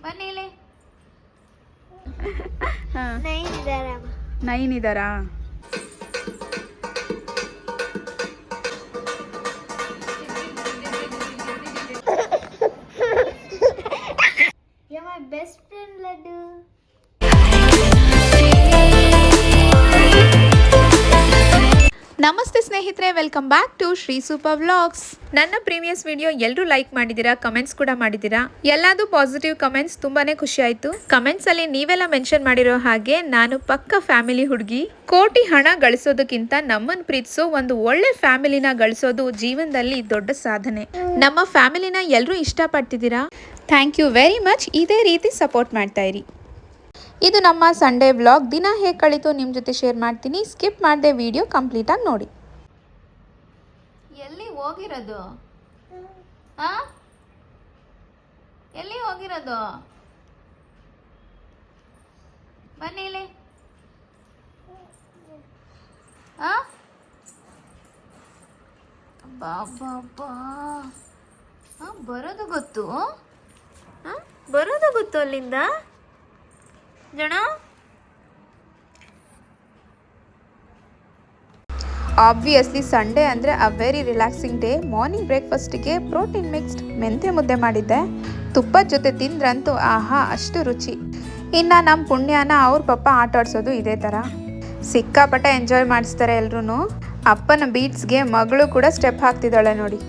ಬನ್ನಿ ಇಲ್ಲಿ. 9 ಇದಾರಾ? You're my best friend, Laddu. ನಮಸ್ತೆ ಸ್ನೇಹಿತರೆ, welcome back to Shri super vlogs. ನನ್ನ ಪ್ರೀವಿಯಸ್ ವಿಡಿಯೋ ಎಲ್ಲರೂ ಲೈಕ್ ಮಾಡಿದ್ದೀರಾ, ಕಮೆಂಟ್ಸ್ ಕೂಡ ಮಾಡಿದ್ದೀರಾ. ಎಲ್ಲಾದು ಪಾಸಿಟಿವ್ ಕಮೆಂಟ್ಸ್, ತುಂಬಾನೇ ಖುಷಿ ಆಯ್ತು. ಕಮೆಂಟ್ಸ್ ಅಲ್ಲಿ ನೀವೆಲ್ಲ ಮೆನ್ಷನ್ ಮಾಡಿರೋ ಹಾಗೆ ನಾನು ಪಕ್ಕ ಫ್ಯಾಮಿಲಿ ಹುಡುಗಿ. ಕೋಟಿ ಹಣ ಗಳಿಸೋದಕ್ಕಿಂತ ನಮ್ಮನ್ನು ಪ್ರೀತಿಸೋ ಒಂದು ಒಳ್ಳೆ ಫ್ಯಾಮಿಲಿನ ಗಳಿಸೋದು ಜೀವನದಲ್ಲಿ ದೊಡ್ಡ ಸಾಧನೆ. ನಮ್ಮ ಫ್ಯಾಮಿಲಿನ ಎಲ್ಲರೂ ಇಷ್ಟಪಡ್ತಿದ್ದೀರಾ. Thank you very much. ಇದೇ ರೀತಿ ಸಪೋರ್ಟ್ ಮಾಡ್ತಾ ಇರಿ. ಇದು ನಮ್ಮ ಸಂಡೇ ವ್ಲಾಗ್. ದಿನ ಹೇಗೆ ಕಳೀತು ನಿಮ್ಮ ಜೊತೆ ಶೇರ್ ಮಾಡ್ತೀನಿ. ಸ್ಕಿಪ್ ಮಾಡದೆ ವಿಡಿಯೋ ಕಂಪ್ಲೀಟ್ ಆಗಿ ನೋಡಿ. ಎಲ್ಲಿ ಹೋಗಿರೋದು? ಎಲ್ಲಿ ಹೋಗಿರೋದು? ಬನ್ನಿ ಇಲ್ಲಿ. ಬರೋದು ಗೊತ್ತು, ಬರೋದು ಗೊತ್ತು ಅಲ್ಲಿಂದ ಜನ. ಆಬ್ವಿಯಸ್ಲಿ ಸಂಡೇ ಅಂದರೆ a very relaxing day. Morning ಬ್ರೇಕ್ಫಾಸ್ಟಿಗೆ ಪ್ರೋಟೀನ್ ಮಿಕ್ಸ್ಡ್ ಮೆಂತ್ಯ ಮುದ್ದೆ ಮಾಡಿದ್ದೆ. ತುಪ್ಪದ ಜೊತೆ ತಿಂದ್ರಂತೂ ಆಹಾ ಅಷ್ಟು ರುಚಿ. ಇನ್ನು ನಮ್ಮ ಪುಣ್ಯನ ಅವ್ರ ಪಪ್ಪ ಆಟ ಆಡ್ಸೋದು ಇದೇ ಥರ. ಸಿಕ್ಕಾಪಟ್ಟೆ ಎಂಜಾಯ್ ಮಾಡಿಸ್ತಾರೆ ಎಲ್ರೂ. ಅಪ್ಪನ ಬೀಟ್ಸ್ಗೆ ಮಗಳು ಕೂಡ ಸ್ಟೆಪ್ ಹಾಕ್ತಿದ್ದಾಳೆ ನೋಡಿ.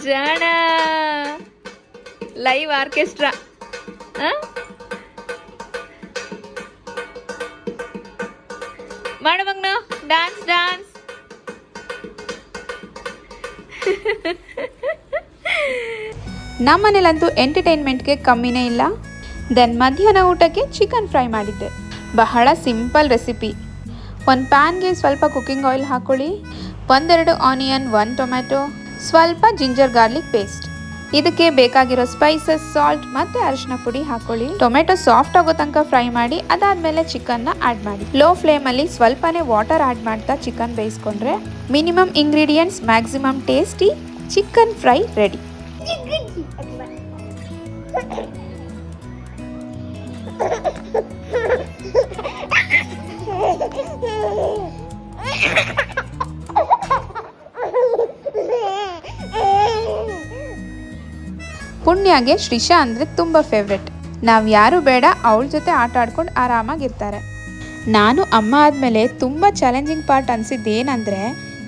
ಜಾಣ ಲೈವ್ ಆರ್ಕೆಸ್ಟ್ರಾ. ಮಾಡು ಮಗ್ನ, ಡ್ಯಾನ್ಸ್ ಡ್ಯಾನ್ಸ್. ನಮ್ಮನೇಲಂತೂ ಎಂಟರ್ಟೈನ್ಮೆಂಟ್ಗೆ ಕಮ್ಮಿನೇ ಇಲ್ಲ. ದೆನ್ ಮಧ್ಯಾಹ್ನ ಊಟಕ್ಕೆ ಚಿಕನ್ ಫ್ರೈ ಮಾಡಿದ್ದೆ. ಬಹಳ ಸಿಂಪಲ್ ರೆಸಿಪಿ. ಒಂದು ಪ್ಯಾನ್ಗೆ ಸ್ವಲ್ಪ ಕುಕ್ಕಿಂಗ್ ಆಯಿಲ್ ಹಾಕೊಳ್ಳಿ. 1-2 ಆನಿಯನ್, 1 ಟೊಮ್ಯಾಟೊ, ಸ್ವಲ್ಪ ಜಿಂಜರ್ ಗಾರ್ಲಿಕ್ ಪೇಸ್ಟ್. ಇದಕ್ಕೆ ಬೇಕಾಗಿರೋ ಸ್ಪೈಸಸ್, ಸಾಲ್ಟ್ ಮತ್ತು ಅರಿಶಿನ ಪುಡಿ ಹಾಕೊಳ್ಳಿ. ಟೊಮೆಟೊ ಸಾಫ್ಟ್ ಆಗೋ ತನಕ ಫ್ರೈ ಮಾಡಿ ಅದಾದ್ಮೇಲೆ ಚಿಕನ್ನ ಆ್ಯಡ್ ಮಾಡಿ. ಲೋ ಫ್ಲೇಮಲ್ಲಿ ಸ್ವಲ್ಪನೇ ವಾಟರ್ ಆ್ಯಡ್ ಮಾಡ್ತಾ ಚಿಕನ್ ಬೇಯಿಸ್ಕೊಂಡ್ರೆ minimum ingredients maximum tasty chicken fry ready. ಪುಣ್ಯಗೆ ಶ್ರೀಶಾ ಅಂದರೆ ತುಂಬ ಫೇವ್ರೆಟ್. ನಾವು ಯಾರು ಬೇಡ, ಅವಳ ಜೊತೆ ಆಟ ಆಡ್ಕೊಂಡು ಆರಾಮಾಗಿರ್ತಾರೆ. ನಾನು ಅಮ್ಮ ಆದಮೇಲೆ ತುಂಬ ಚಾಲೆಂಜಿಂಗ್ ಪಾರ್ಟ್ ಅನಿಸಿದ್ದೇನೆಂದರೆ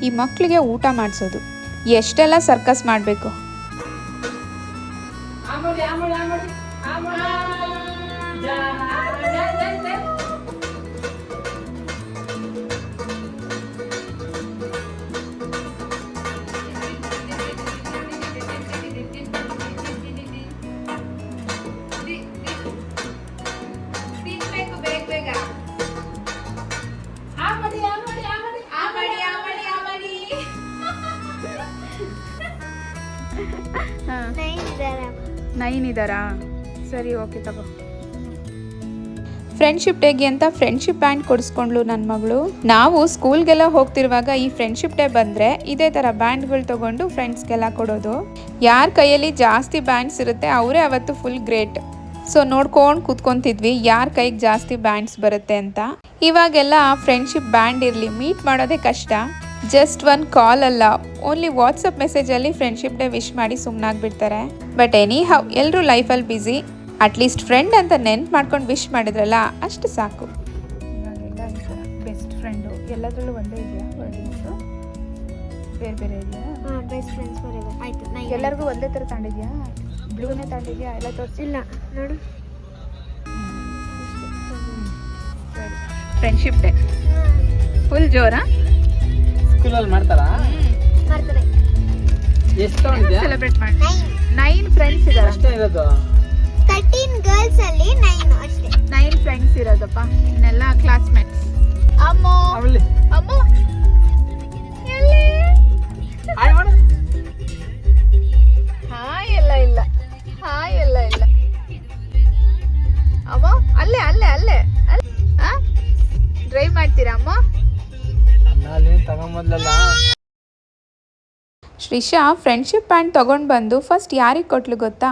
ಈ ಮಕ್ಕಳಿಗೆ ಊಟ ಮಾಡಿಸೋದು. ಎಷ್ಟೆಲ್ಲ ಸರ್ಕಸ್ ಮಾಡಬೇಕು. ನೈನ್ ಇದ್ದಾರಾ? ಸರಿ, ಓಕೆ ತಗೋ. ಫ್ರೆಂಡ್ಶಿಪ್ ಡೇಗೆ ಅಂತ ಫ್ರೆಂಡ್ಶಿಪ್ ಬ್ಯಾಂಡ್ ಕೊಡಿಸ್ಕೊಂಡ್ಲು ನನ್ನ ಮಗಳು. ನಾವು ಸ್ಕೂಲ್ಗೆಲ್ಲ ಹೋಗ್ತಿರುವಾಗ ಈ ಫ್ರೆಂಡ್ಶಿಪ್ ಡೇ ಬಂದರೆ ಇದೇ ಥರ ಬ್ಯಾಂಡ್ಗಳು ತೊಗೊಂಡು ಫ್ರೆಂಡ್ಸ್ಗೆಲ್ಲ ಕೊಡೋದು. ಯಾರ ಕೈಯಲ್ಲಿ ಜಾಸ್ತಿ ಬ್ಯಾಂಡ್ಸ್ ಇರುತ್ತೆ ಅವರೇ ಅವತ್ತು ಫುಲ್ ಗ್ರೇಟ್. ಸೊ ನೋಡ್ಕೊಂಡು ಕೂತ್ಕೊತಿದ್ವಿ ಯಾರ ಕೈಗೆ ಜಾಸ್ತಿ ಬ್ಯಾಂಡ್ಸ್ ಬರುತ್ತೆ ಅಂತ. ಇವಾಗೆಲ್ಲ ಫ್ರೆಂಡ್ಶಿಪ್ ಬ್ಯಾಂಡ್ ಇರಲಿ, ಮೀಟ್ ಮಾಡೋದೇ ಕಷ್ಟ. ಜಸ್ಟ್ ಒನ್ ಕಾಲ್ ಅಲ್ಲ, ಓನ್ಲಿ ವಾಟ್ಸಪ್ ಮೆಸೇಜಲ್ಲಿ ಫ್ರೆಂಡ್ಶಿಪ್ ಡೇ ವಿಶ್ ಮಾಡಿ ಸುಮ್ಮನಾಗ್ಬಿಡ್ತಾರೆ. ಬಟ್ ಎನಿ ಹೌ ಎಲ್ಲರೂ ಲೈಫಲ್ಲಿ ಬ್ಯುಸಿ. ಅಟ್ಲೀಸ್ಟ್ ಫ್ರೆಂಡ್ ಅಂತ ನೆನ್ಪು ಮಾಡ್ಕೊಂಡು ವಿಶ್ ಮಾಡಿದ್ರಲ್ಲ ಅಷ್ಟು ಸಾಕು. ಬೆಸ್ಟ್ ಫ್ರೆಂಡು ಎಲ್ಲದರಲ್ಲೂ ಒಂದೇ ಇದೆಯಾ? ವರ್ಡಿಂಗ್ಸು ಬೇರೆ ಬೇರೆ ಇದೆಯಾ? Best friends forever. ಆಯ್ತು, ಎಲ್ಲರಿಗೂ ಒಂದೇ ಥರ ತಗೊಂಡಿದ್ಯಾ? ಬ್ಲೂನೇ ತಗೊಂಡಿದ್ಯಾ? ಎಲ್ಲ ತೋರಿಸಿಲ್ಲ ನೋಡು. ಫ್ರೆಂಡ್ಶಿಪ್ ಡೇ ಫುಲ್ ಜೋರಾ? ಸ್ಕೂಲಲ್ಲಿ ಮಾಡ್ತಾರಾ? ಮಾಡ್ತಾರೆ. ಎಷ್ಟು ತಗೊಂಡಿದ್ಯಾ? ಸೆಲೆಬ್ರೇಟ್ ಮಾಡಿ. 9 ಫ್ರೆಂಡ್ಸ್ ಇದ್ದಾರೆ ಅಷ್ಟೇ ಇರೋದು. 13 ಗರ್ಲ್ಸ್ ಅಲ್ಲಿ 9 ಅಷ್ಟೇ. 9 ಫ್ರೆಂಡ್ಸ್ ಇರೋದಪ್ಪ, ಇನ್ನೆಲ್ಲ ಕ್ಲಾಸ್ಮೇಟ್ಸ್. ಅಮ್ಮ ಅವಳಿ ಅಮ್ಮ ಎಲ್ಲಿ? ಹಾಯ್ ಮಾಡು. ಹಾಯ್ ಎಲ್ಲ ಇಲ್ಲ, ಹಾಯ್ ಎಲ್ಲ ಇಲ್ಲ. ಅಮ್ಮ ಅಲ್ಲೇ ಅಲ್ಲೇ ಅಲ್ಲೇ ಡ್ರೈವ್ ಮಾಡ್ತೀರಾ ಅಮ್ಮ? ಅಲ್ಲ ಅಲ್ಲಿ ತಗೊಂಬಂದ್ಲಲ್ಲ. ಶ್ರೀಶಾ ಫ್ರೆಂಡ್ಶಿಪ್ ಬ್ಯಾಂಡ್ ತೊಗೊಂಡು ಬಂದು ಫಸ್ಟ್ ಯಾರಿಗೆ ಕೊಟ್ಲು ಗೊತ್ತಾ?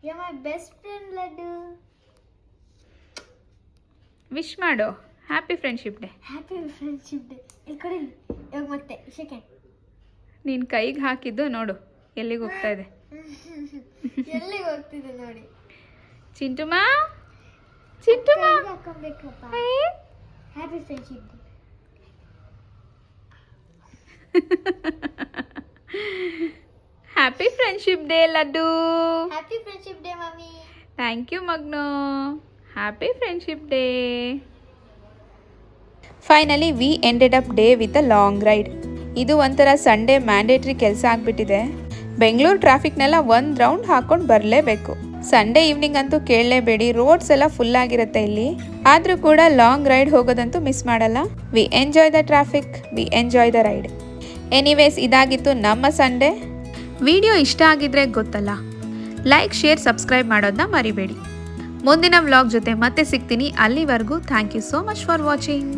You're my best friend, Laddu. Wish ಮಾಡು, happy friendship day. Happy friendship day. ಇಲ್ಲಿ ಕೊಡಿ ಇವಾಗ ಮತ್ತೆ ಸೆಕೆಂಡ್. ನೀನು ಕೈಗೆ ಹಾಕಿದ್ದು ನೋಡು ಎಲ್ಲಿಗೆ ಹೋಗ್ತಾ ಇದೆ. ಎಲ್ಲಿಗೆ ಹೋಗ್ತಿದೆ ನೋಡಿ. ಚಿಂಟುಮಾ ಚಿಂಟುಮಾ ಹಾಕೊಬೇಕಪ್ಪ. Happy friendship day. Happy friendship day ಲಡ್ಡು. Happy friendship day mummy. Thank you ಮಗ್ನು. Happy friendship day. Finally we ended up day with a long ride. ಇದು ಒಂಥರ ಸಂಡೇ ಮ್ಯಾಂಡೇಟ್ರಿ ಕೆಲಸ ಆಗಿಬಿಟ್ಟಿದೆ. ಬೆಂಗಳೂರು ಟ್ರಾಫಿಕ್ನೆಲ್ಲ ಒಂದು ರೌಂಡ್ ಹಾಕೊಂಡು ಬರಲೇಬೇಕು. ಸಂಡೇ ಈವ್ನಿಂಗ್ ಅಂತೂ ಕೇಳಲೇಬೇಡಿ, ರೋಡ್ಸ್ ಎಲ್ಲ ಫುಲ್ ಆಗಿರುತ್ತೆ ಇಲ್ಲಿ. ಆದರೂ ಕೂಡ ಲಾಂಗ್ ರೈಡ್ ಹೋಗೋದಂತೂ ಮಿಸ್ ಮಾಡಲ್ಲ. We enjoy the traffic, we enjoy the ride. Anyways, ಇದಾಗಿತ್ತು ನಮ್ಮ ಸಂಡೇ. ವಿಡಿಯೋ ಇಷ್ಟ ಆಗಿದ್ರೆ ಗೊತ್ತಲ್ಲ, ಲೈಕ್ ಶೇರ್ ಸಬ್ಸ್ಕ್ರೈಬ್ ಮಾಡೋದನ್ನ ಮರಿಬೇಡಿ. ಮುಂದಿನ ವ್ಲಾಗ್ ಜೊತೆ ಮತ್ತೆ ಸಿಗ್ತೀನಿ. ಅಲ್ಲಿವರೆಗೂ thank you so much for watching.